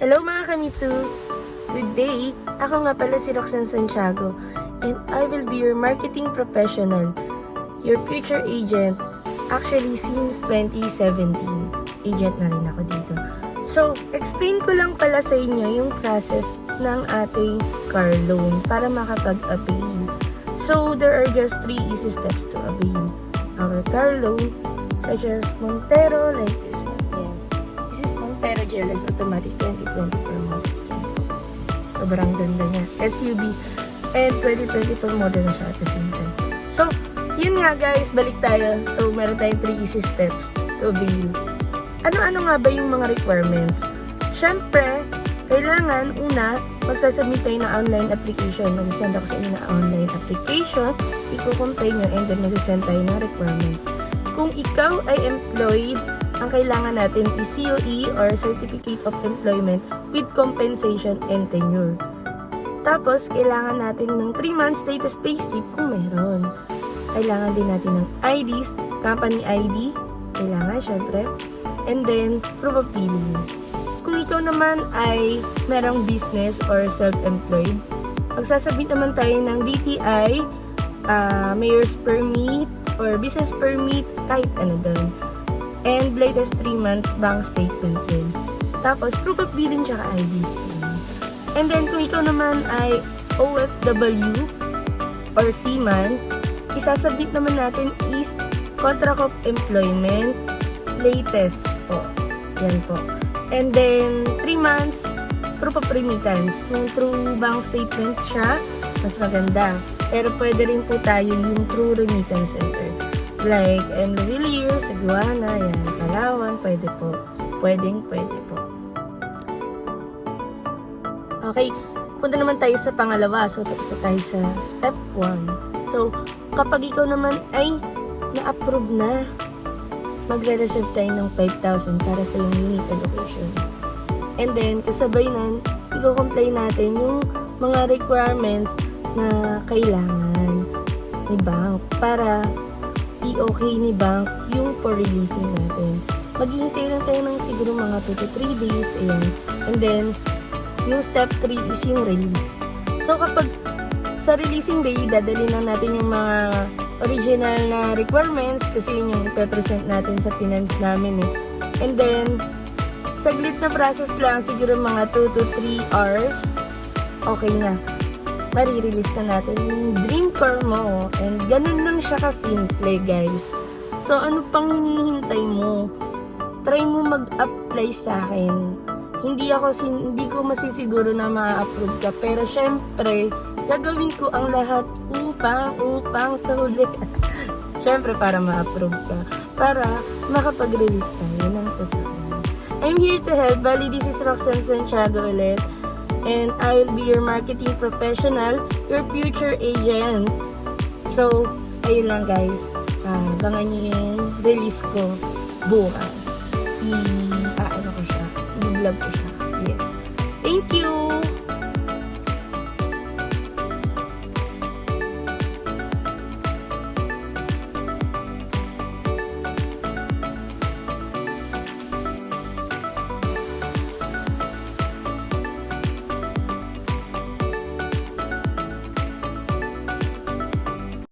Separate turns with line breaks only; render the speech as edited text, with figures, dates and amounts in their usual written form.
Hello mga kamitsu! Good day! Ako nga pala si Roxanne Santiago and I will be your marketing professional, your future agent, actually since 2017. Agent na rin ako dito. So, explain ko lang pala sa inyo yung process ng ating car loan para makapag-avail. So, there are just 3 easy steps to avail our car loan, such as Montero, like this one. Yes, this is Montero GLS Automatic 2024 model. Sobrang ganda niya. SUV and 2024 model na siya at the same time. So, yun nga guys, balik tayo. So, meron tayong 3 easy steps to avail. Ano-ano nga ba yung mga requirements? Siyempre, kailangan, una, magsasubmit tayo ng online application. Mag-send ako sa inyo ng online application, i-comply nyo, and then mag-send tayo ng requirements. Kung ikaw ay employed, ang kailangan natin is COE or Certificate of Employment with Compensation and Tenure. Tapos, kailangan natin ng 3 months latest payslip kung mayroon. Kailangan din natin ng IDs, company ID, kailangan syempre, and then proof of billing. Kung ikaw naman ay merong business or self-employed, magsasabit naman tayo ng DTI, mayor's permit, or business permit, kahit ano doon. And latest 3 months bank statement din. Tapos, proof of billing tsaka IDs. And then, kung ikaw naman ay OFW or seaman, isasabit naman natin is contract of employment, latest po. Yan po. And then, 3 months, proof of remittance. Kung through bank statement siya, mas maganda. Pero pwede rin po tayo yung through remittance center. Like, Villiers, Cebuana, yan, Palawan, pwede po. Pwede po. Okay, punta naman tayo sa pangalawa. So, tapos na tayo sa step 1. So, kapag ikaw naman ay na-approve na, magre-reserve tayo ng 5,000 para sa yung unit allocation. And then, kasabay nun, i-comply natin yung mga requirements na kailangan ni bank para i-okay ni bank yung for releasing natin. Maghihintay lang tayo ng siguro mga 2 to 3 days. Ayan. And then, yung step 3 is yung release. So, kapag sa releasing day, dadali na natin yung mga original na requirements kasi yun yung ipe-present natin sa finance namin eh. And then, saglit na process lang, siguro mga 2 to 3 hours, okay na. Marirelease na natin yung dream car mo. And ganun lang siya kasimple, guys. So, ano pang hinihintay mo? Try mo mag-apply sa akin. Hindi ko masisiguro na ma-approve ka. Pero, syempre, gagawin ko ang lahat upang sa huli. Syempre, para ma-approve ka. Para makapag-release tayo ng sasakyan. I'm here to help. Bali, this is Roxanne Santiago ulit. And I will be your marketing professional, your future agent. So, ayun lang guys. Abangan nyo yung release ko bukas. I-vlog ko siya. Yes. Thank you!